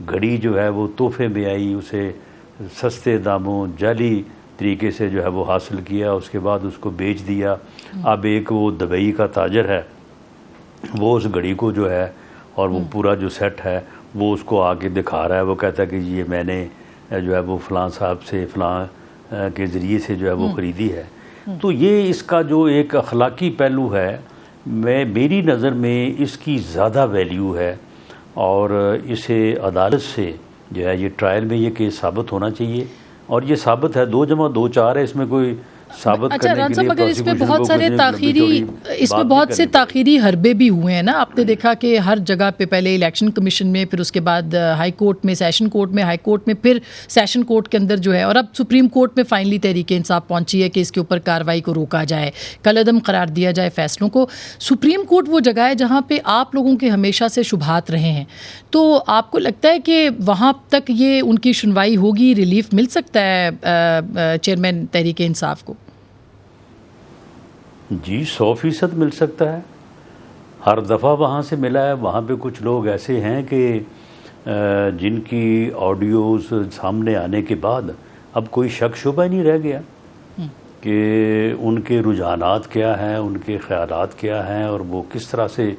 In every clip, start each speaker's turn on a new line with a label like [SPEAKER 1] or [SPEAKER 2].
[SPEAKER 1] گھڑی جو ہے وہ تحفے میں آئی، اسے سستے داموں جعلی طریقے سے جو ہے وہ حاصل کیا، اس کے بعد اس کو بیچ دیا۔ اب ایک وہ دبئی کا تاجر ہے، وہ اس گھڑی کو جو ہے اور وہ پورا جو سیٹ ہے وہ اس کو آ کے دکھا رہا ہے، وہ کہتا ہے کہ یہ میں نے جو ہے وہ فلاں صاحب سے فلاں کے ذریعے سے جو ہے وہ خریدی ہے۔ تو یہ اس کا جو ایک اخلاقی پہلو ہے، میری نظر میں اس کی زیادہ ویلیو ہے، اور اسے عدالت سے جو ہے یہ ٹرائل میں یہ کیس ثابت ہونا چاہیے، اور یہ ثابت ہے 2 + 2 4 ہے، اس میں کوئی ثابت
[SPEAKER 2] اچھا
[SPEAKER 1] کرنے
[SPEAKER 2] ران
[SPEAKER 1] کے
[SPEAKER 2] صاحب،
[SPEAKER 1] لیے
[SPEAKER 2] مگر اس میں
[SPEAKER 1] prosecution
[SPEAKER 2] بہت
[SPEAKER 1] کو
[SPEAKER 2] سارے
[SPEAKER 1] کچھ
[SPEAKER 2] تاخیری
[SPEAKER 1] لمبی چوڑی
[SPEAKER 2] بہت
[SPEAKER 1] بات
[SPEAKER 2] سے
[SPEAKER 1] نہیں کرنی
[SPEAKER 2] تاخیری حربے بھی ہوئے ہیں نا۔ آپ نے دیکھا کہ ہر جگہ پہ پہلے الیکشن کمیشن میں، پھر اس کے بعد ہائی کورٹ میں، سیشن کورٹ میں، ہائی کورٹ میں، پھر سیشن کورٹ کے اندر جو ہے، اور اب سپریم کورٹ میں فائنلی تحریک انصاف پہنچی ہے کہ اس کے اوپر کارروائی کو روکا جائے، کل عدم قرار دیا جائے فیصلوں کو۔ سپریم کورٹ وہ جگہ ہے جہاں پہ آپ لوگوں کے ہمیشہ سے شبہات رہے ہیں، تو آپ کو لگتا ہے کہ وہاں تک یہ ان کی سنوائی ہوگی، ریلیف مل سکتا ہے چیئرمین تحریک انصاف کو؟
[SPEAKER 1] جی 100% مل سکتا ہے، ہر دفعہ وہاں سے ملا ہے۔ وہاں پہ کچھ لوگ ایسے ہیں کہ جن کی آڈیوز سامنے آنے کے بعد اب کوئی شک شبہ نہیں رہ گیا کہ ان کے رجحانات کیا ہیں، ان کے خیالات کیا ہیں، اور وہ کس طرح سے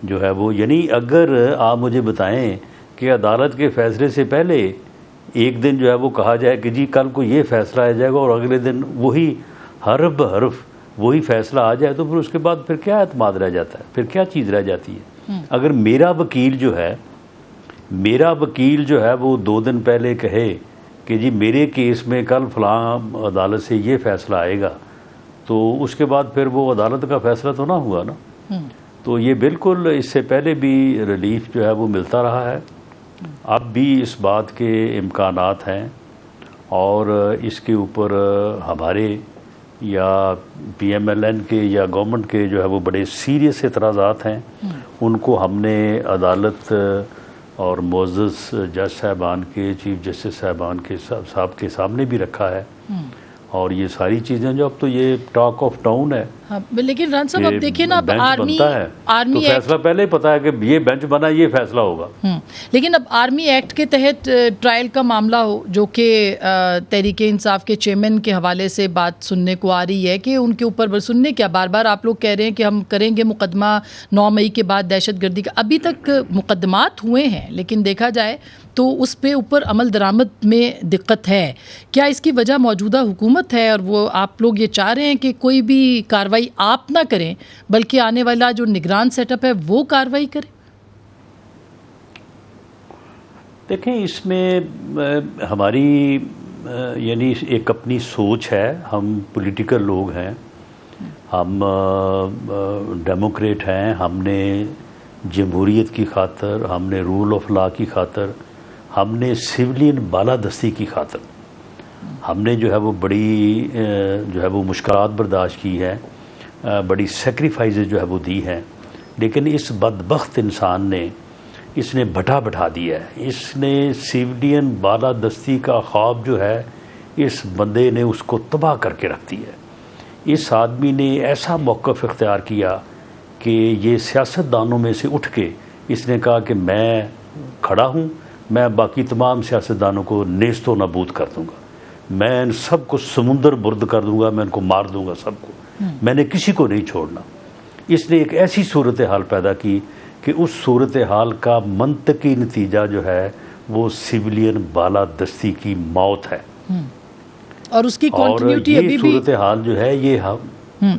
[SPEAKER 1] جو ہے وہ، یعنی اگر آپ مجھے بتائیں کہ عدالت کے فیصلے سے پہلے ایک دن جو ہے وہ کہا جائے کہ جی کل کو یہ فیصلہ آ جائے گا، اور اگلے دن وہی حرف بحرف وہی فیصلہ آ جائے، تو پھر اس کے بعد پھر کیا اعتماد رہ جاتا ہے، پھر کیا چیز رہ جاتی ہے؟ اگر میرا وکیل جو ہے وہ 2 دن پہلے کہے کہ جی میرے کیس میں کل فلاں عدالت سے یہ فیصلہ آئے گا، تو اس کے بعد پھر وہ عدالت کا فیصلہ تو نہ ہوا نا۔ تو یہ بالکل اس سے پہلے بھی ریلیف جو ہے وہ ملتا رہا ہے، اب بھی اس بات کے امکانات ہیں، اور اس کے اوپر ہمارے یا پی ایم ایل این کے یا گورنمنٹ کے جو ہے وہ بڑے سیریس اعتراضات ہیں، ان کو ہم نے عدالت اور معزز جج صاحبان کے، چیف جسٹس صاحبان کے صاحب کے سامنے بھی رکھا ہے، اور یہ ساری چیزیں جو اب تو یہ ٹاک آف ٹاؤن ہے۔
[SPEAKER 2] لیکن ران صاحب اب دیکھیں نا، اب
[SPEAKER 1] آرمی تو فیصلہ پہلے ہی پتا ہے کہ یہ بینچ بنا یہ فیصلہ ہوگا،
[SPEAKER 2] لیکن اب آرمی ایکٹ کے تحت ٹرائل کا معاملہ ہو، جو کہ تحریک انصاف کے چیئرمین کے حوالے سے بات سننے کو آ رہی ہے کہ ان کے اوپر سننے کیا، بار بار آپ لوگ کہہ رہے ہیں کہ ہم کریں گے مقدمہ 9 مئی کے بعد دہشت گردی کا، ابھی تک مقدمات ہوئے ہیں لیکن دیکھا جائے تو اس پہ اوپر عمل درآمد میں دقت ہے۔ کیا اس کی وجہ موجودہ حکومت ہے، اور وہ آپ لوگ یہ چاہ رہے ہیں کہ کوئی بھی کارروائی آپ نہ کریں بلکہ آنے والا جو نگران سیٹ اپ ہے وہ کارروائی کرے؟
[SPEAKER 1] دیکھیں اس میں ہماری یعنی ایک اپنی سوچ ہے، ہم پولیٹیکل لوگ ہیں، ہم ڈیموکریٹ ہیں، ہم نے جمہوریت کی خاطر، ہم نے رول آف لا کی خاطر، ہم نے سویلین بالادستی کی خاطر ہم نے جو ہے وہ بڑی جو ہے وہ مشکلات برداشت کی ہے، بڑی سیکریفائزز جو ہے وہ دی ہیں، لیکن اس بدبخت انسان نے اس نے بٹھا دیا ہے، اس نے سویلین بالادستی کا خواب جو ہے اس بندے نے اس کو تباہ کر کے رکھ دیا ہے۔ اس آدمی نے ایسا موقف اختیار کیا کہ یہ سیاستدانوں میں سے اٹھ کے اس نے کہا کہ میں کھڑا ہوں، میں باقی تمام سیاستدانوں کو نیست و نابود کر دوں گا، میں ان سب کو سمندر برد کر دوں گا، میں ان کو مار دوں گا سب کو، میں نے کسی کو نہیں چھوڑنا۔ اس نے ایک ایسی صورتحال پیدا کی کہ اس صورتحال کا منطقی نتیجہ جو ہے وہ سویلین بالادستی کی موت ہے،
[SPEAKER 2] اور اس کی کنٹینیوٹی ابھی بھی
[SPEAKER 1] صورتحال جو ہے یہ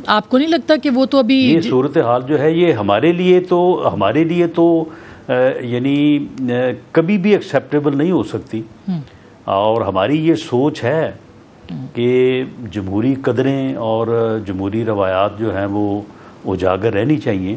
[SPEAKER 2] آپ کو نہیں لگتا کہ وہ تو ابھی
[SPEAKER 1] یہ صورتحال جو ہے یہ ہمارے لیے تو یعنی کبھی بھی ایکسیپٹیبل نہیں ہو سکتی، اور ہماری یہ سوچ ہے کہ جمہوری قدریں اور جمہوری روایات جو ہیں وہ اجاگر رہنی چاہیے،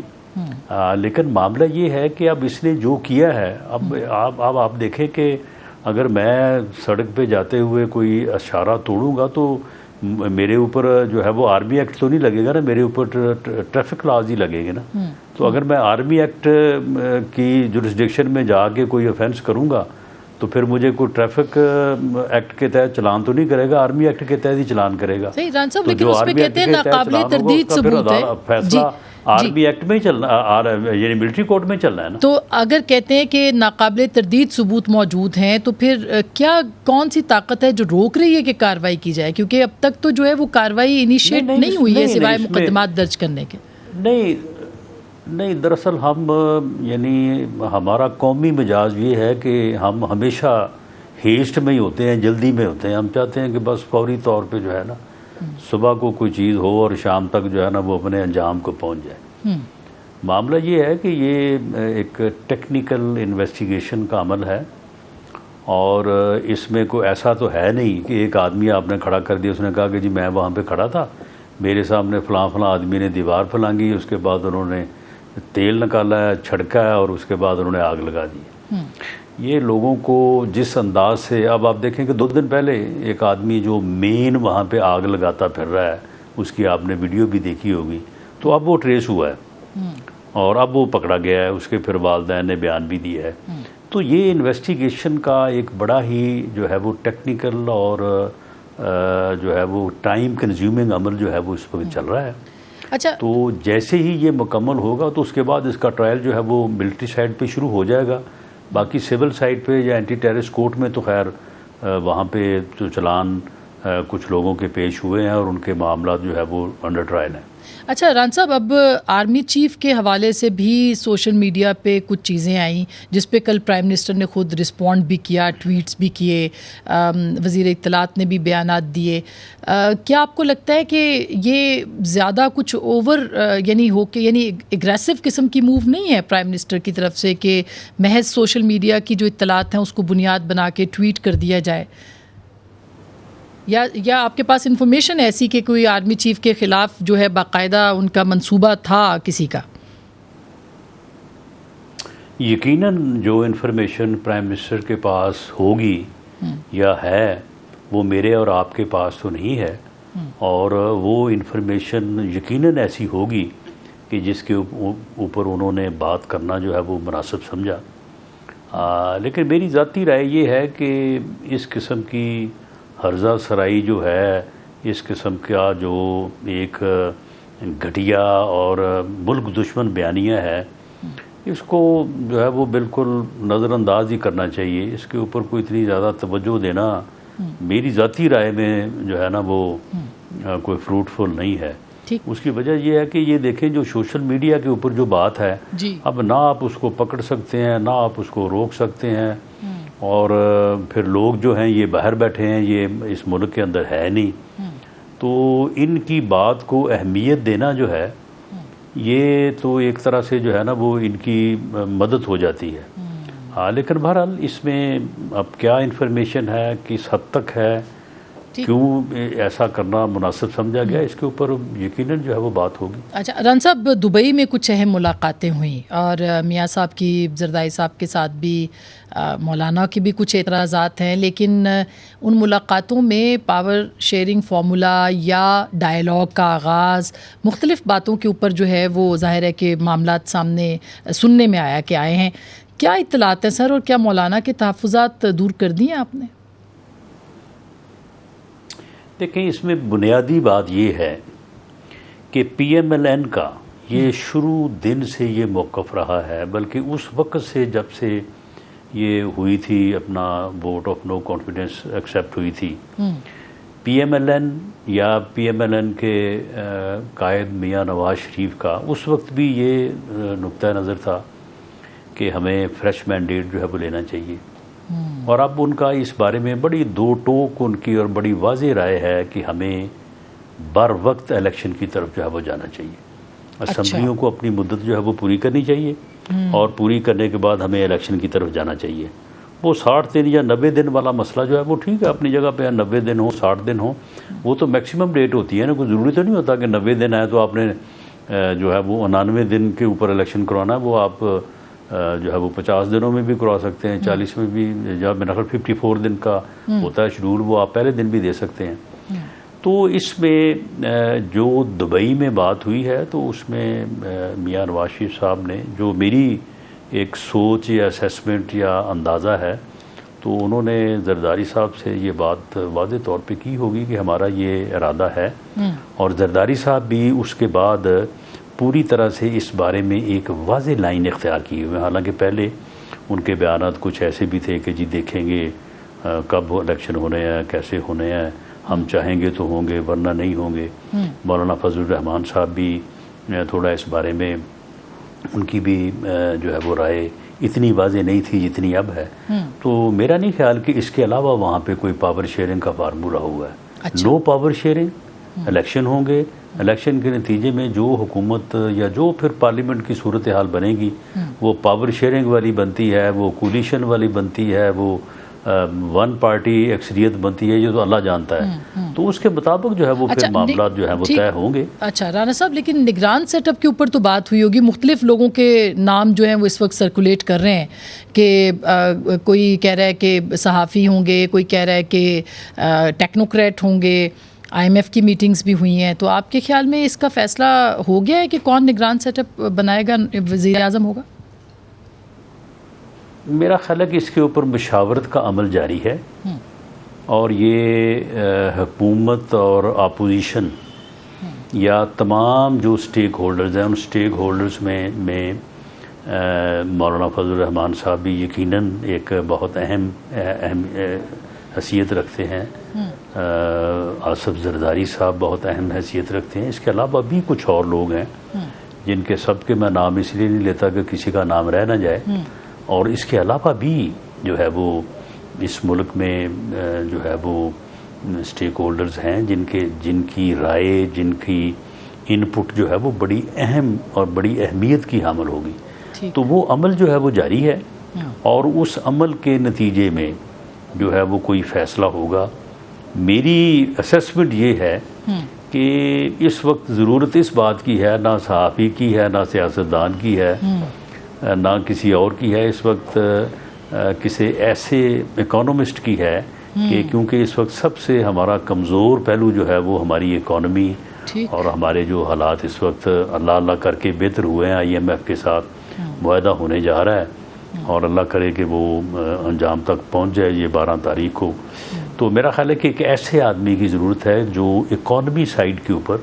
[SPEAKER 1] لیکن معاملہ یہ ہے کہ اب اس نے جو کیا ہے، اب آپ دیکھیں کہ اگر میں سڑک پہ جاتے ہوئے کوئی اشارہ توڑوں گا تو میرے اوپر جو ہے وہ آرمی ایکٹ تو نہیں لگے گا نا، میرے اوپر ٹریفک لاز ہی لگے گا نا۔ تو اگر میں آرمی ایکٹ کی جورسڈکشن میں جا کے کوئی آفینس کروں گا تو پھر مجھے کوئی ٹریفک ایکٹ کے تحت چلان تو نہیں کرے گا، آرمی ایکٹ کے تحت ہی چلان کرے گا۔
[SPEAKER 2] صحیح ران صاحب، لیکن اس پہ کہتے ہیں ناقابل تردید ثبوت ہے،
[SPEAKER 1] فیصلہ آرمی ایکٹ میں ہی چلنا، یعنی ملٹری کورٹ میں چلنا ہے نا.
[SPEAKER 2] تو اگر کہتے ہیں کہ ناقابل تردید ثبوت موجود ہیں تو پھر کیا کون سی طاقت ہے جو روک رہی ہے کہ کارروائی کی جائے؟ کیونکہ اب تک تو جو ہے وہ کارروائی انیشیٹ نہیں ہوئی ہے سوائے مقدمات درج کرنے کے.
[SPEAKER 1] نہیں، دراصل ہم یعنی ہمارا قومی مزاج یہ ہے کہ ہم ہمیشہ ہیسٹ میں ہی ہوتے ہیں، جلدی میں ہوتے ہیں. ہم چاہتے ہیں کہ بس فوری طور پہ جو ہے نا صبح کو کوئی چیز ہو اور شام تک جو ہے نا وہ اپنے انجام کو پہنچ جائے. معاملہ یہ ہے کہ یہ ایک ٹیکنیکل انویسٹیگیشن کا عمل ہے، اور اس میں کوئی ایسا تو ہے نہیں کہ ایک آدمی آپ نے کھڑا کر دیا، اس نے کہا کہ جی میں وہاں پہ کھڑا تھا، میرے سامنے فلاں آدمی نے دیوار پھلانگی، اس کے بعد انہوں نے تیل نکالا ہے، چھڑکا ہے، اور اس کے بعد انہوں نے آگ لگا دی. یہ لوگوں کو جس انداز سے، اب آپ دیکھیں کہ 2 دن پہلے ایک آدمی جو مین وہاں پہ آگ لگاتا پھر رہا ہے، اس کی آپ نے ویڈیو بھی دیکھی ہوگی، تو اب وہ ٹریس ہوا ہے اور اب وہ پکڑا گیا ہے، اس کے پھر والدین نے بیان بھی دیا ہے. تو یہ انویسٹیگیشن کا ایک بڑا ہی جو ہے وہ ٹیکنیکل اور جو ہے وہ ٹائم کنزیومنگ عمل جو ہے وہ اس وقت چل رہا ہے.
[SPEAKER 2] اچھا،
[SPEAKER 1] تو جیسے ہی یہ مکمل ہوگا تو اس کے بعد اس کا ٹرائل جو ہے وہ ملٹری سائڈ پہ شروع ہو جائے گا. باقی سول سائڈ پہ یا اینٹی ٹیررسٹ کورٹ میں تو خیر وہاں پہ جو چلان کچھ لوگوں کے پیش ہوئے ہیں اور ان کے معاملات جو ہے وہ انڈر ٹرائل ہیں.
[SPEAKER 2] اچھا ران صاحب، اب آرمی چیف کے حوالے سے بھی سوشل میڈیا پہ کچھ چیزیں آئیں جس پہ کل پرائم منسٹر نے خود رسپونڈ بھی کیا، ٹویٹس بھی کیے، وزیر اطلاعات نے بھی بیانات دیے. کیا آپ کو لگتا ہے کہ یہ زیادہ کچھ اوور یعنی اگریسو قسم کی موو نہیں ہے پرائم منسٹر کی طرف سے کہ محض سوشل میڈیا کی جو اطلاعات ہیں اس کو بنیاد بنا کے ٹویٹ کر دیا جائے؟ یا آپ کے پاس انفارمیشن ایسی کہ کوئی آرمی چیف کے خلاف جو ہے باقاعدہ ان کا منصوبہ تھا کسی کا؟
[SPEAKER 1] یقیناً جو انفارمیشن پرائم منسٹر کے پاس ہوگی یا ہے وہ میرے اور آپ کے پاس تو نہیں ہے، اور وہ انفارمیشن یقیناً ایسی ہوگی کہ جس کے اوپر انہوں نے بات کرنا جو ہے وہ مناسب سمجھا. لیکن میری ذاتی رائے یہ ہے کہ اس قسم کی ہرزہ سرائی جو ہے، اس قسم کا جو ایک گھٹیا اور ملک دشمن بیانیہ ہے، اس کو جو ہے وہ بالکل نظر انداز ہی کرنا چاہیے. اس کے اوپر کوئی اتنی زیادہ توجہ دینا میری ذاتی رائے میں جو ہے نا وہ کوئی فروٹفل نہیں ہے. اس کی وجہ یہ ہے کہ یہ دیکھیں جو سوشل میڈیا کے اوپر جو بات ہے، اب نہ آپ اس کو پکڑ سکتے ہیں نہ آپ اس کو روک سکتے ہیں، اور پھر لوگ جو ہیں یہ باہر بیٹھے ہیں، یہ اس ملک کے اندر ہے نہیں، تو ان کی بات کو اہمیت دینا جو ہے یہ تو ایک طرح سے جو ہے نا وہ ان کی مدد ہو جاتی ہے. لیکن بہرحال اس میں اب کیا انفارمیشن ہے، کس حد تک ہے، کیوں ایسا کرنا مناسب سمجھا گیا، اس کے اوپر یقیناً جو ہے وہ بات ہوگی.
[SPEAKER 2] اچھا ران صاحب، دبئی میں کچھ اہم ملاقاتیں ہوئیں اور میاں صاحب کی، زرداری صاحب کے ساتھ بھی مولانا کی بھی کچھ اعتراضات ہیں، لیکن ان ملاقاتوں میں پاور شیئرنگ فارمولا یا ڈائیلاگ کا آغاز، مختلف باتوں کے اوپر جو ہے وہ ظاہر ہے کہ معاملات سامنے سننے میں آیا کہ آئے ہیں. کیا اطلاعات ہیں سر، اور کیا مولانا کے تحفظات دور کر دیے آپ نے؟
[SPEAKER 1] دیکھیں، اس میں بنیادی بات یہ ہے کہ پی ایم ایل این کا یہ شروع دن سے یہ موقف رہا ہے، بلکہ اس وقت سے جب سے یہ ہوئی تھی اپنا vote of no confidence accept ہوئی تھی، پی ایم ایل این یا پی ایم ایل این کے قائد میاں نواز شریف کا اس وقت بھی یہ نقطہ نظر تھا کہ ہمیں فریش مینڈیٹ جو ہے وہ لینا چاہیے. اور اب ان کا اس بارے میں بڑی دو ٹوک ان کی اور بڑی واضح رائے ہے کہ ہمیں بر وقت الیکشن کی طرف جو ہے وہ جانا چاہیے. اسمبلیوں کو اپنی مدت جو ہے وہ پوری کرنی چاہیے، اور پوری کرنے کے بعد ہمیں الیکشن کی طرف جانا چاہیے. وہ 60 دن یا 90 دن والا مسئلہ جو ہے وہ ٹھیک ہے اپنی جگہ پہ، 90 دن ہو 60 دن ہو، وہ تو میکسیمم ڈیٹ ہوتی ہے نا. کوئی ضروری تو نہیں ہوتا کہ 90 دن آئے تو آپ نے جو ہے وہ 99 دن کے اوپر الیکشن کروانا ہے. وہ آپ جو ہے وہ 50 دنوں میں بھی کروا سکتے ہیں، 40 میں بھی، جب میرا خیال 54 دن کا ہوتا ہے شیڈول، وہ آپ پہلے دن بھی دے سکتے ہیں. تو اس میں جو دبئی میں بات ہوئی ہے تو اس میں میاں نواز شریف صاحب نے، جو میری ایک سوچ یا اسیسمنٹ یا اندازہ ہے، تو انہوں نے زرداری صاحب سے یہ بات واضح طور پہ کی ہوگی کہ ہمارا یہ ارادہ ہے. اور زرداری صاحب بھی اس کے بعد پوری طرح سے اس بارے میں ایک واضح لائن اختیار کی ہوئے ہیں. حالانکہ پہلے ان کے بیانات کچھ ایسے بھی تھے کہ جی دیکھیں گے کب الیکشن ہونے ہیں، کیسے ہونے ہیں، ہم چاہیں گے تو ہوں گے ورنہ نہیں ہوں گے. مولانا فضل الرحمان صاحب بھی تھوڑا اس بارے میں ان کی بھی جو ہے وہ رائے اتنی واضح نہیں تھی جتنی اب ہے. تو میرا نہیں خیال کہ اس کے علاوہ وہاں پہ کوئی پاور شیئرنگ کا فارمولہ ہوا ہے. نو پاور شیئرنگ، الیکشن ہوں گے، الیکشن کے نتیجے میں جو حکومت یا جو پھر پارلیمنٹ کی صورتحال بنے گی وہ پاور شیئرنگ والی بنتی ہے، وہ کولیشن والی بنتی ہے، وہ ون پارٹی اکثریت بنتی ہے، یہ تو اللہ جانتا ہے. تو اس کے مطابق جو ہے وہ پھر معاملات جو ہیں وہ طے ہوں گے.
[SPEAKER 2] اچھا رانا صاحب، لیکن نگران سیٹ اپ کے اوپر تو بات ہوئی ہوگی. مختلف لوگوں کے نام جو ہیں وہ اس وقت سرکولیٹ کر رہے ہیں کہ کوئی کہہ رہا ہے کہ صحافی ہوں گے، کوئی کہہ رہا ہے کہ ٹیکنوکریٹ ہوں گے. IMF کی میٹنگز بھی ہوئی ہیں. تو آپ کے خیال میں اس کا فیصلہ ہو گیا ہے کہ کون نگران سیٹ اپ بنائے گا، وزیر اعظم ہوگا؟
[SPEAKER 1] میرا خیال ہے کہ اس کے اوپر مشاورت کا عمل جاری ہے، اور یہ حکومت اور اپوزیشن یا تمام جو سٹیک ہولڈرز ہیں ان سٹیک ہولڈرز میں مولانا فضل الرحمان صاحب بھی یقیناً ایک بہت اہم حیثیت رکھتے ہیں. آصف زرداری صاحب بہت اہم حیثیت رکھتے ہیں. اس کے علاوہ بھی کچھ اور لوگ ہیں جن کے سب کے میں نام اس لیے نہیں لیتا کہ کسی کا نام رہ نہ جائے. اور اس کے علاوہ بھی جو ہے وہ اس ملک میں جو ہے وہ سٹیک ہولڈرز ہیں جن کی رائے، جن کی ان پٹ جو ہے وہ بڑی اہم اور بڑی اہمیت کی حامل ہوگی. تو وہ عمل جو ہے وہ جاری ہے، اور اس عمل کے نتیجے میں جو ہے وہ کوئی فیصلہ ہوگا. میری اسیسمنٹ یہ ہے کہ اس وقت ضرورت اس بات کی ہے، نہ صحافی کی ہے، نہ سیاستدان کی ہے، نہ کسی اور کی ہے. اس وقت کسی ایسے اکانومسٹ کی ہے کہ کیونکہ اس وقت سب سے ہمارا کمزور پہلو جو ہے وہ ہماری اکانومی اور ہمارے جو حالات اس وقت اللہ اللہ کر کے بہتر ہوئے ہیں. IMF کے ساتھ معاہدہ ہونے جا رہا ہے اور اللہ کرے کہ وہ انجام تک پہنچ جائے یہ 12 تاریخ کو. تو میرا خیال ہے کہ ایک ایسے آدمی کی ضرورت ہے جو اکانومی سائیڈ کے اوپر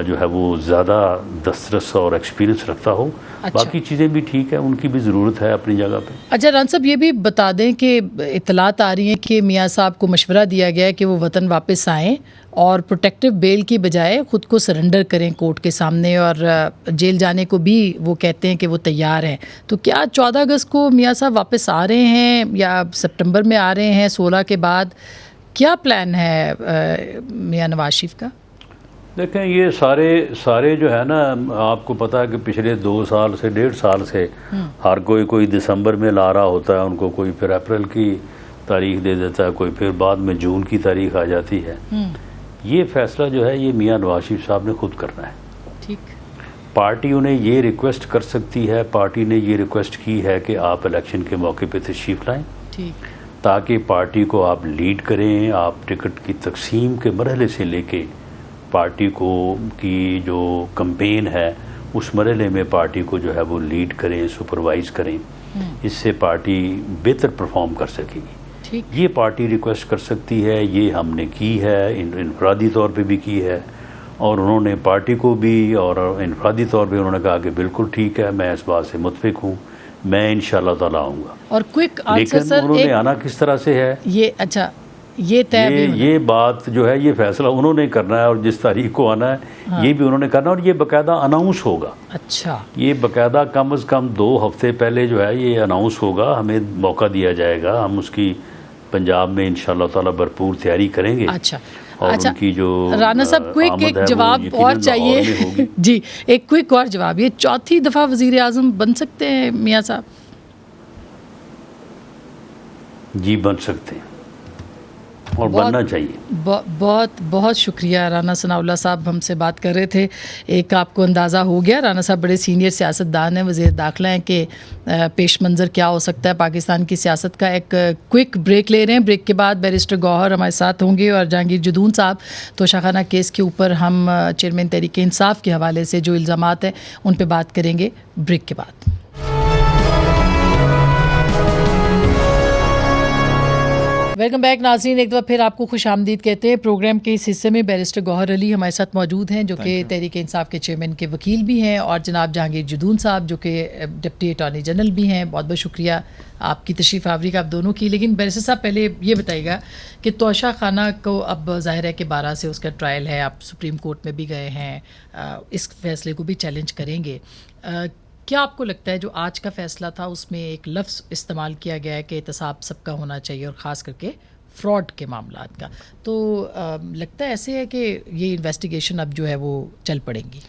[SPEAKER 1] جو ہے وہ زیادہ دسترس اور ایکسپیرینس رکھتا ہو. باقی چیزیں بھی ٹھیک ہیں، ان کی بھی ضرورت ہے اپنی جگہ پہ.
[SPEAKER 2] اچھا ران صاحب، یہ بھی بتا دیں کہ اطلاعات آ رہی ہیں کہ میاں صاحب کو مشورہ دیا گیا ہے کہ وہ وطن واپس آئیں اور پروٹیکٹیو بیل کی بجائے خود کو سرنڈر کریں کورٹ کے سامنے، اور جیل جانے کو بھی وہ کہتے ہیں کہ وہ تیار ہیں. تو کیا 14 اگست کو میاں صاحب واپس آ رہے ہیں یا سپٹمبر میں آ رہے ہیں 16 کے بعد؟ کیا پلان ہے میاں نواز شریف کا؟
[SPEAKER 1] دیکھیں یہ سارے جو ہے نا، آپ کو پتہ ہے کہ پچھلے 2 سال سے 1.5 سال سے ہر کوئی دسمبر میں لا رہا ہوتا ہے ان کو، کوئی پھر اپریل کی تاریخ دے دیتا ہے، کوئی پھر بعد میں جون کی تاریخ آ جاتی ہے. یہ فیصلہ جو ہے یہ میاں نواز شریف صاحب نے خود کرنا ہے.
[SPEAKER 2] ٹھیک،
[SPEAKER 1] پارٹی انہیں یہ ریکویسٹ کر سکتی ہے، پارٹی نے یہ ریکویسٹ کی ہے کہ آپ الیکشن کے موقع پہ تشریف لائیں تاکہ پارٹی کو آپ لیڈ کریں. آپ ٹکٹ کی تقسیم کے مرحلے سے لے کے پارٹی کو کی جو کمپین ہے اس مرحلے میں پارٹی کو جو ہے وہ لیڈ کریں، سپروائز کریں. اس سے پارٹی بہتر پرفارم کر سکے گی. یہ پارٹی ریکویسٹ کر سکتی ہے، یہ ہم نے کی ہے، انفرادی طور پہ بھی کی ہے، اور انہوں نے پارٹی کو بھی اور انفرادی طور پہ انہوں نے کہا کہ بالکل ٹھیک ہے، میں اس بات سے متفق ہوں، میں انشاءاللہ تعالیٰ آؤں گا.
[SPEAKER 2] اور کوئک
[SPEAKER 1] لیکن انہوں نے آنا کس طرح سے ہے
[SPEAKER 2] یہ اچھا یہ
[SPEAKER 1] بات جو ہے یہ فیصلہ انہوں نے کرنا ہے، اور جس تاریخ کو آنا ہے یہ بھی انہوں نے کرنا ہے، اور یہ باقاعدہ اناؤنس ہوگا.
[SPEAKER 2] اچھا، یہ
[SPEAKER 1] باقاعدہ کم از کم 2 ہفتے پہلے جو ہے یہ اناؤنس ہوگا. ہمیں موقع دیا جائے گا، ہم اس کی پنجاب میں انشاءاللہ تعالی بھرپور تیاری کریں گے.
[SPEAKER 2] اچھا
[SPEAKER 1] اور ان کی جو
[SPEAKER 2] رانا صاحب کوئک ایک جواب اور چاہیے جی، ایک کوئک اور جواب. یہ 4تھی دفعہ وزیر اعظم بن سکتے ہیں میاں صاحب؟
[SPEAKER 1] جی بن سکتے ہیں اور بننا چاہیے.
[SPEAKER 2] بہت بہت شکریہ. رانا ثناء اللہ صاحب ہم سے بات کر رہے تھے. ایک آپ کو اندازہ ہو گیا، رانا صاحب بڑے سینئر سیاستدان ہیں، وزیر داخلہ ہیں، کہ پیش منظر کیا ہو سکتا ہے پاکستان کی سیاست کا. ایک کوئک بریک لے رہے ہیں. بریک کے بعد بیرسٹر گوہر ہمارے ساتھ ہوں گے، اور جہانگیر جدون صاحب توشہ خانہ کیس کے اوپر ہم چیئرمین تحریک انصاف کے حوالے سے جو الزامات ہیں ان پہ بات کریں گے بریک کے بعد. ویلکم بیک ناظرین، ایک دفعہ پھر آپ کو خوش آمدید کہتے ہیں. پروگرام کے اس حصے میں بیرسٹر گوہر علی ہمارے ساتھ موجود ہیں جو کہ تحریک انصاف کے چیئرمین کے وکیل بھی ہیں، اور جناب جہانگیر جدون صاحب جو کہ ڈپٹی اٹارنی جنرل بھی ہیں. بہت بہت شکریہ آپ کی تشریف آوری کا آپ دونوں کی. لیکن بیرسٹر صاحب پہلے یہ بتائیے گا کہ توشہ خانہ کو اب ظاہر ہے کہ 12 سے اس کا ٹرائل ہے، آپ سپریم کورٹ میں بھی گئے ہیں، اس فیصلے کو بھی چیلنج کریں گے. کیا آپ کو لگتا ہے جو آج کا فیصلہ تھا اس میں ایک لفظ استعمال کیا گیا ہے کہ احتساب سب کا ہونا چاہیے، اور خاص کر کے فراڈ کے معاملات کا، تو لگتا ہے ایسے ہے کہ یہ انویسٹیگیشن اب جو ہے وہ چل پڑیں گی؟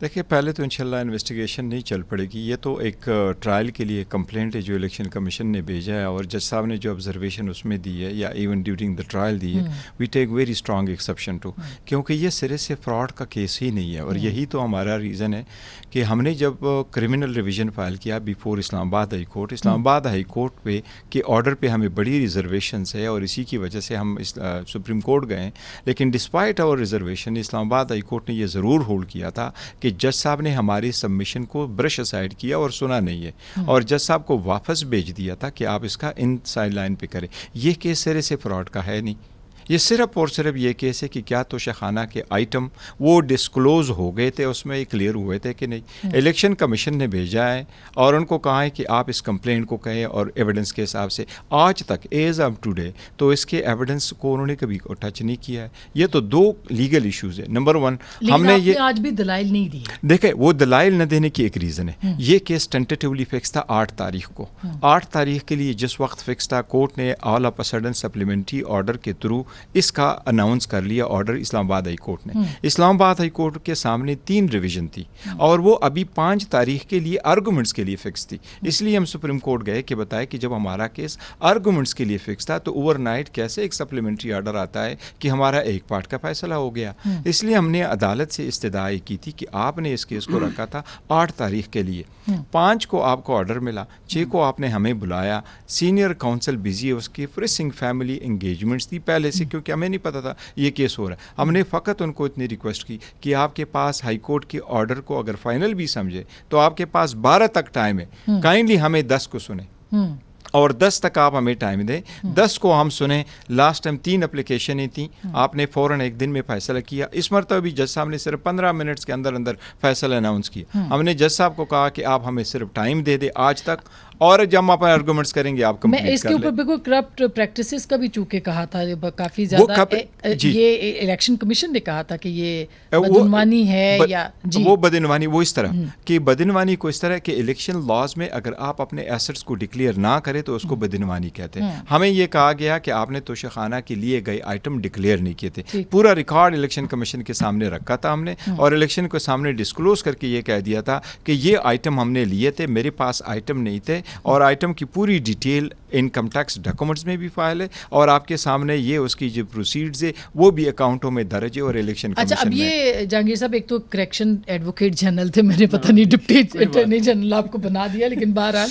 [SPEAKER 3] دیکھیے، پہلے تو انشاءاللہ انویسٹیگیشن نہیں چل پڑے گی. یہ تو ایک ٹرائل کے لیے کمپلینٹ ہے جو الیکشن کمیشن نے بھیجا ہے، اور جج صاحب نے جو آبزرویشن اس میں دی ہے یا ایون ڈیورنگ دا ٹرائل دی ہے، we take very strong exception to, کیونکہ یہ سرے سے فراڈ کا کیس ہی نہیں ہے. اور یہی تو ہمارا ریزن ہے کہ ہم نے جب کرمنل ریویژن فائل کیا بیفور اسلام آباد ہائی کورٹ، اسلام آباد ہائی کورٹ پہ کے آرڈر پہ ہمیں بڑی ریزرویشنس ہے، اور اسی کی وجہ سے ہم سپریم کورٹ گئے. لیکن ڈسپائٹ آور ریزرویشن اسلام آباد ہائی کورٹ نے یہ ضرور ہولڈ کیا تھا کہ جج صاحب نے ہماری سبمیشن کو برش اسائڈ کیا اور سنا نہیں ہے، اور جج صاحب کو واپس بھیج دیا تھا کہ آپ اس کا ان سائڈ لائن پہ کریں. یہ کیس سرے سے فراڈ کا ہے نہیں. یہ صرف اور صرف یہ کیس ہے کہ کیا توشہ خانہ کے آئٹم وہ ڈسکلوز ہو گئے تھے، اس میں کلیئر ہوئے تھے کہ نہیں. الیکشن کمیشن نے بھیجا ہے اور ان کو کہا ہے کہ آپ اس کمپلینٹ کو کہیں، اور ایویڈنس کے حساب سے آج تک ایز آف ٹوڈے تو اس کے ایویڈنس کو انہوں نے کبھی ٹچ نہیں کیا ہے. یہ تو دو لیگل ایشوز ہیں. نمبر 1، ہم نے یہ
[SPEAKER 2] آج بھی دلائل نہیں دی.
[SPEAKER 3] دیکھیں، وہ دلائل نہ دینے کی ایک ریزن ہے. یہ کیس ٹینٹیٹیولی فکس تھا 8 تاریخ کو. 8 تاریخ کے لیے جس وقت فکس تھا، کورٹ نے all of a sudden supplementary order کے تھرو اس کا اناؤنس کر لیا آرڈر اسلام آباد ہائی کورٹ نے. اسلام آباد ہائی کورٹ کے سامنے 3 ریویژن تھی، اور وہ ابھی 5 تاریخ کے لیے آرگومنٹس کے لیے فکس تھی. اس لیے ہم سپریم کورٹ گئے کہ بتائے کہ جب ہمارا کیس آرگومنٹس کے لیے فکس تھا تو اوور نائٹ کیسے ایک سپلیمنٹری آرڈر آتا ہے کہ ہمارا ایک پارٹ کا فیصلہ ہو گیا. اس لیے ہم نے عدالت سے استدعائی کی تھی کہ آپ نے اس کیس کو رکھا تھا 8 تاریخ کے لیے. 5 کو آپ کو آرڈر ملا، 6 کو آپ نے ہمیں بلایا. سینئر کاؤنسل بزی ہے، اس کی پریسنگ فیملی انگیجمنٹس تھی پہلے سے، کیونکہ ہمیں نہیں پتا تھا یہ کیس ہو رہا ہے. ہم نے فقط ان کو اتنی ریکویسٹ کی کہ آپ کے پاس ہائی کورٹ کے آرڈر کو اگر فائنل بھی سمجھے تو آپ کے پاس 12 تک ٹائم ہے، کائنڈلی ہمیں 10 کو سنیں، اور 10 تک آپ ہمیں ٹائم دیں. 10 کو ہم سنیں. لاسٹ ٹائم 3 اپلیکیشنیں تھیں، آپ نے فوراً ایک دن میں فیصلہ کیا. اس مرتبہ بھی جج صاحب نے صرف 15 منٹس کے اندر اندر فیصلہ اناؤنس کیا. ہم نے جج صاحب کو کہا کہ آپ ہمیں صرف ٹائم دے دیں آج تک، اور جب ہم اپنے آرگومنٹس کریں گے آپ کمپلیٹ کر لیں.
[SPEAKER 2] میں اس کے اوپر بالکل کرپٹ پریکٹسز کا بھی چونکہ کہا تھا کافی زیادہ، یہ الیکشن کمیشن نے کہا تھا کہ یہ بدعنوانی ہے، یا
[SPEAKER 3] وہ بدعنوانی وہ اس طرح کہ بدعنوانی کو اس طرح کہ الیکشن لاز میں اگر آپ اپنے ایسٹس کو ڈکلیئر نہ کریں تو اس کو بدعنوانی کہتے ہیں. ہمیں یہ کہا گیا کہ آپ نے توشہ خانہ کے لیے گئے آئٹم ڈکلیئر نہیں کیے تھے. پورا ریکارڈ الیکشن کمیشن کے سامنے رکھا تھا ہم نے، اور الیکشن کے سامنے ڈسکلوز کر کے یہ کہہ دیا تھا کہ یہ آئٹم ہم نے لیے تھے، میرے پاس آئٹم نہیں تھے، اور آئٹم کی پوری ڈیٹیل انکم ٹیکس ڈاکومنٹس میں بھی فائل ہے، اور آپ کے سامنے یہ اس کی جو پروسیڈز ہے وہ بھی اکاؤنٹوں میں درج ہے. اور الیکشن کمیشن
[SPEAKER 2] اب یہ جہانگیر صاحب ایک تو کریکشن ایڈوکیٹ جنرل تھے، میں نے پتہ نہیں ڈپٹی اٹارنی جنرل آپ کو بنا دیا، لیکن بہرحال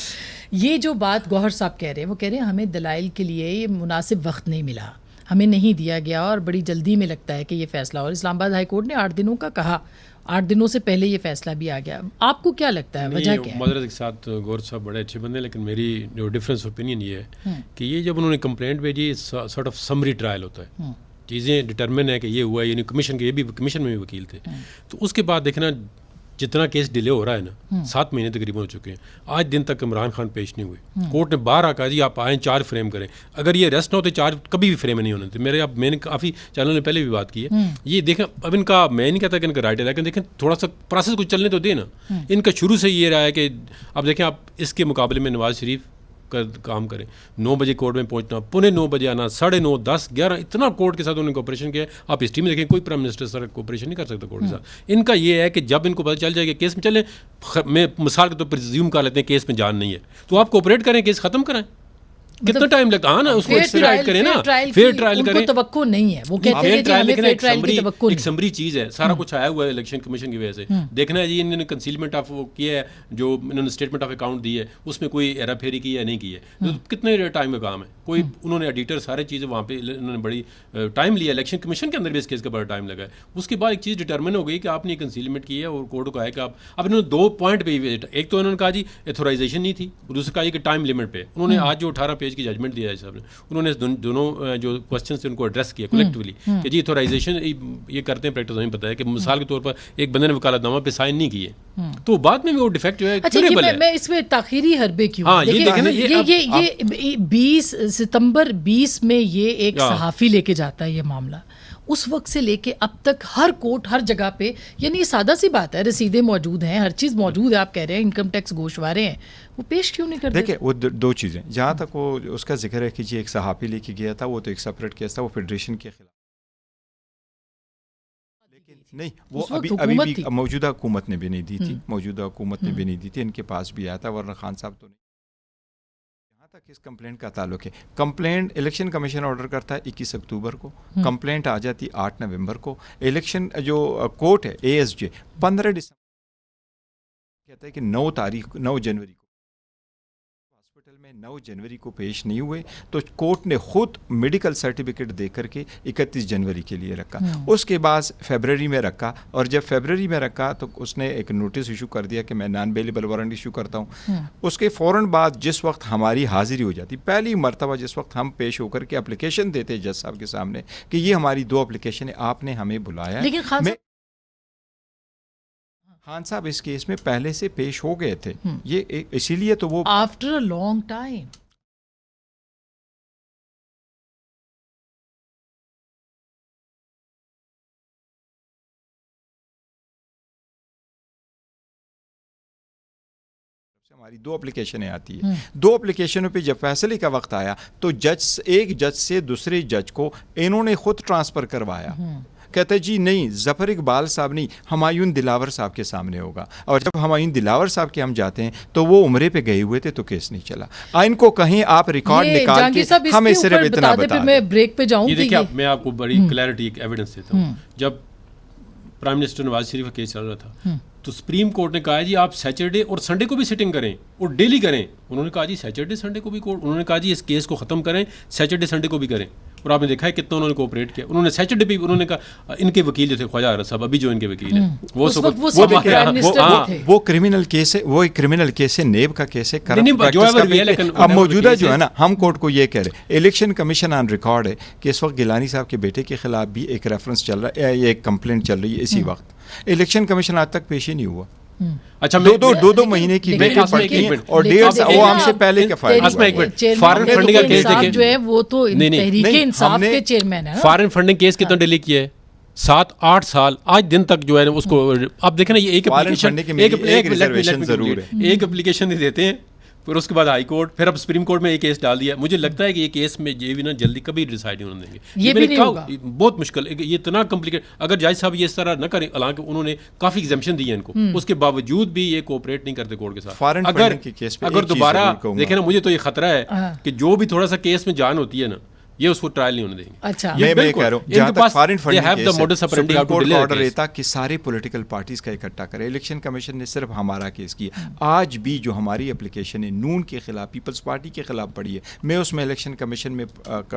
[SPEAKER 2] یہ جو بات گوہر صاحب کہہ رہے ہیں، وہ کہہ رہے ہیں ہمیں دلائل کے لیے یہ مناسب وقت نہیں ملا، ہمیں نہیں دیا گیا، اور بڑی جلدی میں لگتا ہے کہ یہ فیصلہ. اور اسلام آباد ہائی کورٹ نے 8 دنوں کا کہا، 8 دنوں سے پہلے یہ فیصلہ بھی آ گیا. آپ کو کیا لگتا ہے وجہ کیا ہے؟
[SPEAKER 4] معذرت کے ساتھ گور صاحب بڑے اچھے بندے، لیکن میری جو ڈفرینس اوپینین یہ ہے کہ یہ جب انہوں نے کمپلینٹ بھیجی، سارٹ آف سمری ٹرائل ہوتا ہے، چیزیں ڈٹرمن ہے کہ یہ ہوا ہے، یعنی کمیشن کے، یہ بھی کمیشن میں بھی وکیل تھے. تو اس کے بعد دیکھنا جتنا کیس ڈیلے ہو رہا ہے نا، 7 مہینے تقریباً ہو چکے ہیں، آج دن تک عمران خان پیش نہیں ہوئے. کورٹ نے باہر کہا جی آپ آئیں چارج فریم کریں. اگر یہ ریسٹ نہ ہوتے چارج کبھی بھی فریم نہیں ہونے تھے. میں نے کافی چینل نے پہلے بھی بات کی ہے. یہ دیکھیں، اب ان کا، میں نہیں کہتا کہ ان کا رائٹ ہے، لیکن دیکھیں تھوڑا سا پروسیس کو چلنے تو دیں نا. ان کا شروع سے یہ رہا ہے کہ اب دیکھیں آپ اس کے مقابلے میں نواز شریف کا کام کریں، 9 بجے کورٹ میں پہنچنا، 9:15 بجے آنا، 9:30 10 11 اتنا کورٹ کے ساتھ انہوں نے کوپریشن کیا ہے. آپ ہسٹری میں دیکھیں کوئی پرائم منسٹر سر کوپریشن نہیں کر سکتا کورٹ کے ساتھ. ان کا یہ ہے کہ جب ان کو پتہ چل جائے کہ کیس میں چلیں، میں مثال کے طور پر زیوم کر لیتے ہیں کیس میں جان نہیں ہے، تو آپ کوپریٹ کریں، کیس ختم کریں. کتنا ٹائم لگتا ہے نا اس کو ایکسپیڈائٹ کریں نا، فیئر ٹرائل کریں.
[SPEAKER 2] توقع نہیں ہے، وہ کہتے ہیں کہ ہمیں فیئر ٹرائل کی توقع نہیں.
[SPEAKER 4] ایک سمری چیز ہے، سارا کچھ آیا ہوا ہے الیکشن کمیشن کی وجہ سے. دیکھنا ہے جی انہوں نے کنسیلمنٹ آف وہ کیا ہے، جو انہوں نے اسٹیٹمنٹ آف اکاؤنٹ دی ہے، اس میں کوئی ہیرا پھیری کی ہے نہیں کی ہے. کتنے ٹائم کا کام ہے، کوئی انہوں نے ایڈیٹر سارے چیزیں وہاں پہ انہوں نے بڑی ٹائم لیا. الیکشن کمیشن کے اندر بھی اس کیس کا بڑا ٹائم لگا ہے. اس کے بعد ایک چیز ڈٹرمن ہو گئی کہ آپ نے کنسیلمنٹ کی ہے، اور کورٹ کو ہے کہ آپ، اب انہوں نے 2 پوائنٹ پہ، ایک تو انہوں نے کہا جی ایتھورائزیشن نہیں تھی، اور دوسرا کہا کہ ٹائم لمٹ پہ. انہوں نے آج جو 18 پیج پیج کی ججمنٹ دیا جج صاحب نے, انہوں نے دونوں جو کوسچنس تھے ان کو ایڈریس کیا کلیکٹیولی کہ جی ایتھورائزیشن یہ کرتے ہیں پریکٹس ہمیں پتہ ہے کہ مثال کے طور پر ایک بندے نے وکالت نامہ پہ سائن نہیں کیے تو بعد میں وہ ڈیفیکٹ جو ہے کیوریبل ہے.
[SPEAKER 2] میں اس میں تاخیری حربے کیوں,
[SPEAKER 4] ہاں یہ دیکھیں نا,
[SPEAKER 2] یہ 20 ستمبر 20 میں یہ ایک صحافی لے کے جاتا ہے یہ معاملہ, اس وقت سے لے کے اب تک ہر کورٹ ہر جگہ پہ, یعنی یہ سادہ سی بات ہے, رسیدیں موجود ہیں, ہر چیز موجود ہے, آپ کہہ رہے ہیں انکم ٹیکس گوشوارے ہیں, وہ پیش کیوں نہیں کرتے؟
[SPEAKER 3] دیکھیں وہ دو چیزیں, جہاں تک وہ اس کا ذکر ہے کہ جی ایک صحافی لے کے گیا تھا, وہ تو ایک سپریٹ کیس تھا, وہ فیڈریشن کے خلاف نہیں, وہ ابھی بھی موجودہ حکومت نے بھی نہیں دی تھی, موجودہ حکومت نے بھی نہیں دی تھی, ان کے پاس بھی آیا تھا, ورنہ خان صاحب تو نہیں. جہاں تک اس کمپلینٹ کا تعلق ہے, کمپلینٹ الیکشن کمیشن آرڈر کرتا ہے 21 اکتوبر کو, کمپلینٹ آ جاتی 8 نومبر کو, الیکشن جو کورٹ ہے ASJ 15 دسمبر کہتا ہے کہ 9 جنوری کو ہاسپٹل میں 9 جنوری کو پیش نہیں ہوئے, تو کورٹ نے خود میڈیکل سرٹیفکیٹ دے کر کے 31 جنوری کے لیے رکھا. اس کے بعد فیبرری میں رکھا, اور جب فیبرری میں رکھا تو اس نے ایک نوٹس ایشو کر دیا کہ میں نان بیلیبل وارنٹ ایشو کرتا ہوں. اس کے فوراً بعد جس وقت ہماری حاضری ہو جاتی, پہلی مرتبہ جس وقت ہم پیش ہو کر کے اپلیکیشن دیتے جج صاحب کے سامنے کہ یہ ہماری 2 اپلیکیشن ہے, آپ نے ہمیں بلایا.
[SPEAKER 2] لیکن
[SPEAKER 3] خان صاحب اس کیس میں پہلے سے پیش ہو گئے تھے, یہ اسی لیے تو وہ
[SPEAKER 2] آفٹر اے لانگ ٹائم
[SPEAKER 3] ہماری 2 اپلیکیشنیں آتی ہیں. 2 اپلیکیشنوں پہ جب فیصلے کا وقت آیا تو ایک جج سے دوسرے جج کو انہوں نے خود ٹرانسفر کروایا. کہتا ہے جی نہیں, ظفر اقبال صاحب نہیں, ہمایون دلاور صاحب کے سامنے ہوگا. اور جب ہمایون دلاور صاحب کے ہم جاتے ہیں تو وہ عمرے پہ گئے ہوئے تھے, تو کیس نہیں چلا. ان کو کہیں آپ ریکارڈ نکال کے ہمیں صرف اتنا بتا دیں.
[SPEAKER 2] میں بریک پہ جاؤں.
[SPEAKER 4] یہ دیکھیں میں آپ کو بڑی کلیئرٹی ایک ایویڈنس دیتا ہوں. جب پرائم منسٹر نواز شریف کا کیس چل رہا تھا تو سپریم کورٹ نے کہا جی آپ سیٹرڈے اور سنڈے کو بھی سٹنگ کریں اور ڈیلی کریں. انہوں نے کہا جی سیٹرڈے سنڈے کو بھی کورٹ, انہوں نے کہا جی اس کیس کو ختم کریں, سیٹرڈے سنڈے کو بھی کریں. اور آپ نے دیکھا ہے کتنا انہوں نے کوآپریٹ کیا. انہوں نے سیٹرڈے بھی, انہوں نے کہا ان کے وکیل جو تھے خواجہ آغا صاحب ابھی جو ان کے وکیل ہیں
[SPEAKER 3] وہ کرمنل کیس ہے, وہ ایک کرمنل کیس ہے, نیب کا کیس ہے. اب موجودہ جو ہے نا, ہم کورٹ کو یہ کہہ رہے, الیکشن کمیشن آن ریکارڈ ہے کہ اس وقت گیلانی صاحب کے بیٹے کے خلاف بھی ایک ریفرنس چل رہا ہے, ایک کمپلینٹ چل رہی ہے اسی وقت. الیکشن کمیشن آج تک پیش ہی نہیں ہوا.
[SPEAKER 4] اچھا
[SPEAKER 3] 2 مہینے کی ویٹنگ پڑتی ہے, اور 1.5 وہ ہم سے پہلے کا فائدہ.
[SPEAKER 4] فارن فنڈنگ کا کیس دیکھیں
[SPEAKER 2] جو ہے وہ تو تحریک انصاف کے چیئرمین ہے.
[SPEAKER 4] فارن فنڈنگ کیس کتنا ڈیلے کیا ہے, 7-8 سال آج دن تک جو ہے اس کو. اب دیکھیں نا یہ ایک اپلیکیشن دیتے ہیں, پھر اس کے بعد ہائی کورٹ, پھر اب سپریم کورٹ میں ایک کیس ڈال دیا. مجھے لگتا ہے کہ یہ کیس میں یہ بھی نا جلدی کبھی ڈیسائیڈ نہیں دیں گے.
[SPEAKER 2] یہ بھی نہیں ہوگا,
[SPEAKER 4] بہت مشکل, یہ اتنا کمپلیکیٹ. اگر جج صاحب یہ اس طرح نہ کریں, حالانکہ انہوں نے کافی ایگزمپشن دی ہے ان کو, اس کے باوجود بھی یہ کوآپریٹ نہیں کرتے کورٹ کے ساتھ. اگر دوبارہ دیکھیں نا, مجھے تو یہ خطرہ ہے کہ جو بھی تھوڑا سا کیس میں جان ہوتی ہے نا, یہ اس کو ٹرائل نہیں ہونے دیں گے.
[SPEAKER 2] اچھا
[SPEAKER 3] میں کہہ رہا ہوں جہاں تک فارن فنڈنگ کیس ہے, سپریم کورٹ کا آرڈر رہتا کہ سارے پولیٹیکل پارٹیز کا اکٹھا کرے. الیکشن کمیشن نے صرف ہمارا کیس کیا. آج بھی جو ہماری اپلیکیشن ہے نون کے خلاف, پیپلز پارٹی کے خلاف پڑی ہے, میں اس میں الیکشن کمیشن میں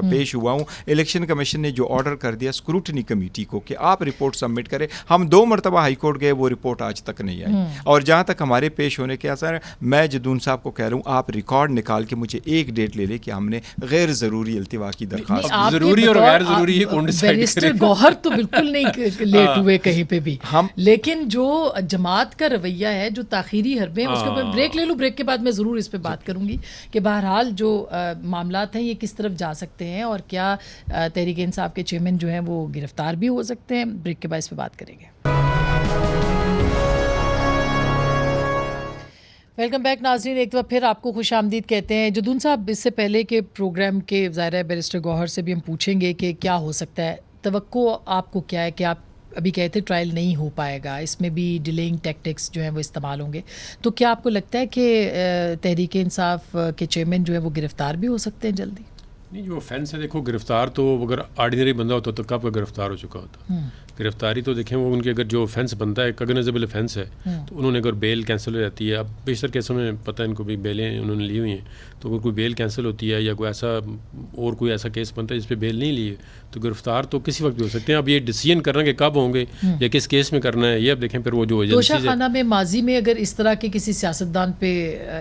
[SPEAKER 3] پیش ہوا ہوں. الیکشن کمیشن نے جو آرڈر کر دیا اسکروٹنی کمیٹی کو کہ آپ رپورٹ سبمٹ کریں, ہم 2 مرتبہ ہائی کورٹ گئے, وہ رپورٹ آج تک نہیں آئی. اور جہاں تک ہمارے پیش ہونے کے اثر ہے, میں جدون صاحب کو کہہ رہا ہوں آپ ریکارڈ نکال کے مجھے ایک ڈیٹ لے لے کہ ہم نے غیر ضروری التوا کی درخواست.
[SPEAKER 4] ضروری اور غیر ضروری ہے کون ڈیسائیڈ کرے.
[SPEAKER 2] بیرسٹر گوہر تو بالکل نہیں لیٹ ہوئے کہیں پہ بھی, لیکن جو جماعت کا رویہ ہے, جو تاخیری حربے ہیں, اس کے اوپر بریک لے لوں. بریک کے بعد میں ضرور اس پہ بات کروں گی کہ بہرحال جو معاملات ہیں یہ کس طرف جا سکتے ہیں, اور کیا تحریک انصاف کے چیئرمین جو ہیں وہ گرفتار بھی ہو سکتے ہیں. بریک کے بعد اس پہ بات کریں گے. ویلکم بیک ناظرین, ایک دفعہ پھر آپ کو خوش آمدید کہتے ہیں. جدون صاحب, اس سے پہلے کے پروگرام کے ظاہر ہے بیرسٹر گوہر سے بھی ہم پوچھیں گے کہ کیا ہو سکتا ہے, توقع آپ کو کیا ہے کہ آپ ابھی کہتے ٹرائل نہیں ہو پائے گا, اس میں بھی ڈیلیئنگ ٹیکٹکس جو ہیں وہ استعمال ہوں گے, تو کیا آپ کو لگتا ہے کہ تحریک انصاف کے چیئرمین جو ہے وہ گرفتار بھی ہو سکتے ہیں جلدی؟
[SPEAKER 4] نہیں جو offense ہے دیکھو گرفتار تو اگر آرڈینری بندہ ہوتا تو کب کا گرفتار ہو چکا ہوتا. گرفتاری تو دیکھیں وہ ان کے اگر جو offense بنتا ہے کگنائزیبل offense ہے تو انہوں نے اگر بیل کینسل ہو جاتی ہے. اب بیشتر کیسوں میں پتہ ہے ان کو بھی بیلیں انہوں نے لی ہوئی ہیں, تو اگر کوئی بیل کینسل ہوتی ہے یا کوئی ایسا اور کوئی ایسا کیس بنتا ہے جس پہ بیل نہیں لی ہے تو گرفتار تو کسی وقت بھی ہو سکتے ہیں. اب یہ ڈیسیژن کرنا کہ کب ہوں گے یا کس کیس میں کرنا ہے یہ اب دیکھیں. پھر وہ جو
[SPEAKER 2] توشہ خانہ میں ماضی میں اگر اس طرح کے کسی سیاستدان پہ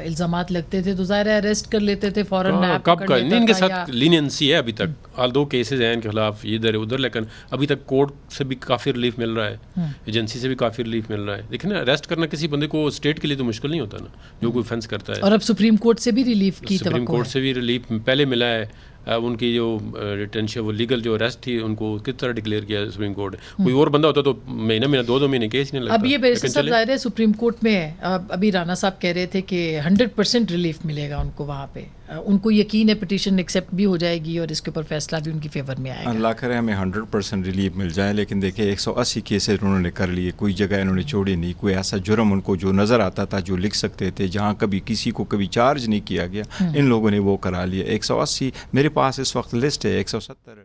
[SPEAKER 2] الزامات لگتے تھے تو ظاہر ہے اریسٹ کر لیتے تھے فوراً.
[SPEAKER 4] کب کا ان کے ساتھ لینینسی ہے ابھی تک, آل دو کیسز ہیں ان کے خلاف ادھر ادھر, لیکن ابھی تک کورٹ سے بھی کافی ریلیف مل رہا ہے, ایجنسی سے بھی کافی ریلیف مل رہا ہے. دیکھیں نا اریسٹ کرنا کسی بندے کو اسٹیٹ کے لیے تو مشکل نہیں ہوتا نا جو کوئی offense کرتا ہے.
[SPEAKER 2] اور اب سپریم کورٹ سے بھی ریلیف کی توقع ہے.
[SPEAKER 4] سپریم کورٹ سے بھی ریلیف پہلے ملا ہے. اب ان کی جو ریٹینشن وہ لیگل جو اریسٹ تھی ان کو کس طرح ڈکلیئر کیا سپریم کورٹ. کوئی اور بندہ ہوتا تو مہینہ 2 مہینے کیس نہیں لگتا.
[SPEAKER 2] اب یہ بیرسٹر صاحب ظاہر ہے سپریم کورٹ میں ہے. ابھی رانا صاحب کہہ رہے تھے کہ 100% ریلیف ملے گا ان کو وہاں پہ. ان کو یقین ہے پٹیشن ایکسیپٹ بھی ہو جائے گی اور اس کے اوپر فیصلہ بھی ان کی فیور میں آئے گا.
[SPEAKER 3] اللہ کرے ہمیں 100% ریلیف مل جائے. لیکن دیکھیں 180 کیسز انہوں نے کر لیے, کوئی جگہ انہوں نے چھوڑی نہیں. کوئی ایسا جرم ان کو جو نظر آتا تھا جو لکھ سکتے تھے جہاں کبھی کسی کو کبھی چارج نہیں کیا گیا ان لوگوں نے وہ کرا لیا. 180 میرے پاس اس وقت لسٹ ہے 170.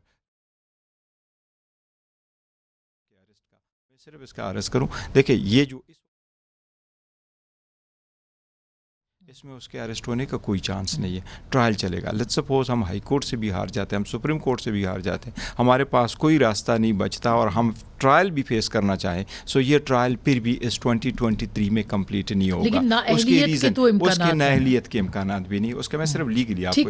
[SPEAKER 3] میں صرف اس کا عرض کروں دیکھیں یہ جو اس میں اس کے اریسٹ ہونے کا کوئی چانس نہیں ہے. ٹرائل چلے گا. لیٹس سپوز ہم ہائی کورٹ سے بھی ہار جاتے ہیں, ہم سپریم کورٹ سے بھی ہار جاتے ہیں, ہمارے پاس کوئی راستہ نہیں بچتا اور ہم ٹرائل بھی فیس کرنا چاہیں سو یہ ٹرائل پھر بھی اس 2023 میں کمپلیٹ نہیں ہوگا. اس کی ریزن اس کے نااہلیت کے امکانات بھی نہیں. اس کا میں صرف لیگلی آپ کو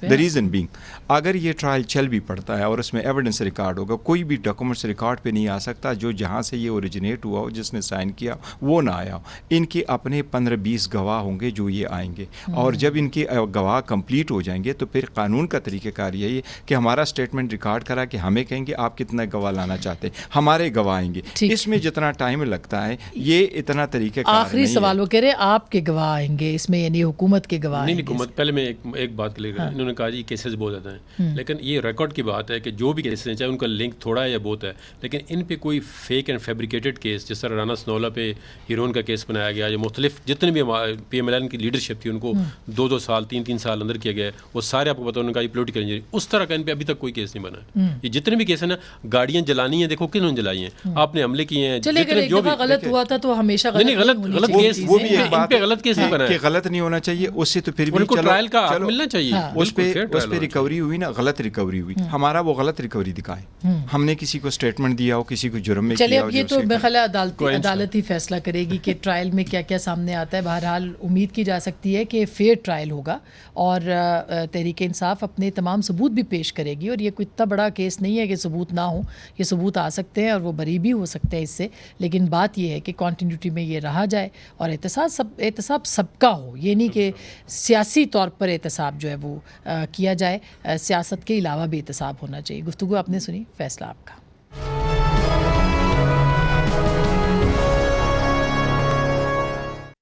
[SPEAKER 3] the reason being اگر یہ ٹرائل چل بھی پڑتا ہے اور اس میں ایویڈنس ریکارڈ ہوگا, کوئی بھی ڈاکومنٹس ریکارڈ پہ نہیں آ سکتا جو جہاں سے یہ اوریجنیٹ ہوا ہو جس نے سائن کیا وہ نہ آیا ہو. ان کے اپنے 15-20 گواہ ہوں گے جو یہ آئیں گے اور جب ان کے گواہ کمپلیٹ ہو جائیں گے تو پھر قانون کا طریقہ کار یہی ہے کہ ہمارا اسٹیٹمنٹ ریکارڈ کرا کہ ہمیں کہیں گے آپ کتنا گواہ لانا چاہتے ہیں, ہمارے گواہ آئیں گے. اس میں جتنا ٹائم لگتا ہے یہ اتنا طریقہ کار
[SPEAKER 2] آخری سوال وہ کہہ رہے آپ کے گواہ آئیں گے اس میں, یعنی حکومت کے گواہ
[SPEAKER 4] نہیں. حکومت پہلے میں ایک بات کلیئر کروں. انہوں نے کہا جی کیسز بہت زیادہ ہیں لیکن یہ ریکارڈ کی بات ہے کہ جو بھی کیسز ہیں چاہے ان کا لنک تھوڑا ہے یا بہت ہے لیکن ان پہ کوئی فیک اینڈ فیبریکیٹڈ کیس جس طرح رانا سنولا پہ ہیرون کا کیس بنایا گیا یا مختلف جتنے بھی پی ایم ایل این کی لیڈرشپ تھی ان کو 2 سال 3 سال اندر کیا گیا ہے وہ سارے آپ کو پتا. انہوں نے کہا یہ پولیٹیکل انجری اس طرح کا ان پہ ابھی تک کوئی کیس نہیں بنا ہے. یہ جتنے بھی کیس ہیں نا گاڑیاں جلانی ہیں دیکھو کنہوں نے جلائی ہیں, آپ نے حملے کیے ہیں.
[SPEAKER 2] چلے جو بھی غلط ہوا تھا تو ہمیشہ
[SPEAKER 4] غلط کیس وہ بھی ایک بات
[SPEAKER 3] غلط کیس نہیں بنا کہ غلط نہیں ہونا چاہیے. اس سے تو پھر بھی
[SPEAKER 4] ٹرائل کا حق ملنا چاہیے.
[SPEAKER 3] اس پہ ریکوری ہوئی نا, غلط ریکوری ہوئی, ہمارا وہ غلط ریکوری دکھائے. ہم نے کسی کو اسٹیٹمنٹ دیا ہو کسی کو جرم میں
[SPEAKER 2] چلے. اب یہ تو بخلا عدالت ہی فیصلہ کرے گی کہ ٹرائل میں کیا کیا سامنے آتا ہے. بہرحال امید کی جا سکتی ہے کہ فیئر ٹرائل ہوگا اور تحریک انصاف اپنے تمام ثبوت بھی پیش کرے گی. اور یہ کوئی اتنا بڑا کیس نہیں ہے کہ ثبوت نہ ہو, یہ ثبوت آ سکتے ہیں اور وہ بری بھی ہو سکتے ہیں اس سے. لیکن بات یہ ہے کہ کنٹینیوٹی میں یہ رہا جائے اور احتساب سب کا ہو. یہ نہیں کہ سیاسی طور پر احتساب جو ہے وہ کیا جائے, سیاست کے علاوہ بھی احتساب ہونا چاہیے. گفتگو آپ نے سنی, فیصلہ آپ کا.